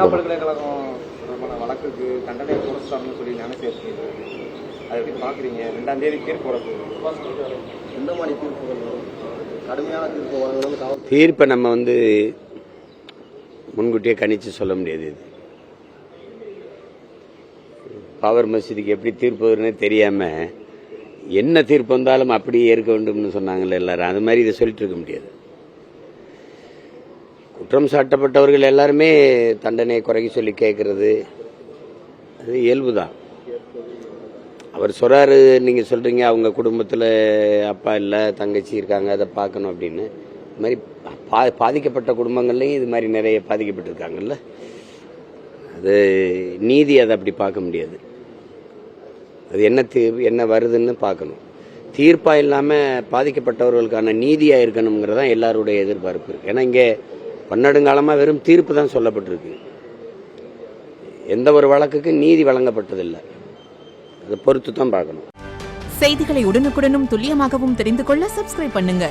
பல்கலைக்கழகம் வழக்குக்கு தண்டனை கொடுத்தாங்கன்னு சொல்லி நினைச்சிருக்கு. அதை எப்படி பார்க்குறீங்க? 2ஆம் தேதி தீர்ப்பு வரப்போகுது. எந்த மாதிரி தீர்ப்புகள் வரும்? கடுமையான தீர்ப்பு வரணும். தீர்ப்பை நம்ம முன்கூட்டியே கணிச்சு சொல்ல முடியாது. இது பாபர் மசூதிக்கு எப்படி தீர்ப்பு வரும்னே தெரியாம என்ன தீர்ப்பு வந்தாலும் அப்படியே ஏற்க வேண்டும்னு சொன்னாங்கல்ல எல்லாரும். அது மாதிரி இதை சொல்லிட்டு இருக்க முடியாது. குற்றம் சாட்டப்பட்டவர்கள் எல்லாருமே தண்டனையை குறைக்க சொல்லி கேட்கறது அது இயல்புதான். அவர் சொல்றாரு, நீங்க சொல்றீங்க அவங்க குடும்பத்தில் அப்பா இல்லை தங்கச்சி இருக்காங்க, அதை பார்க்கணும் அப்படின்னு. இது மாதிரி பாதிக்கப்பட்ட குடும்பங்கள்லையும் இது மாதிரி நிறைய பாதிக்கப்பட்டிருக்காங்கல்ல. அது நீதி அதை அப்படி பார்க்க முடியாது. அது என்ன வருதுன்னு பார்க்கணும். தீர்ப்பா இல்லாமல் பாதிக்கப்பட்டவர்களுக்கான நீதியாக இருக்கணுங்கிறதான் எல்லாருடைய எதிர்பார்ப்பு இருக்கு. ஏன்னா இங்கே பன்னெடுங்காலமாக வெறும் தீர்ப்பு தான் சொல்லப்பட்டிருக்கு. எந்த ஒரு வழக்குக்கு நீதி வழங்கப்பட்டதில்லை. அதை பொறுத்து தான் பார்க்கணும். செய்திகளை உடனுக்குடனும் துல்லியமாகவும் தெரிந்து கொள்ள சப்ஸ்கிரைப் பண்ணுங்க.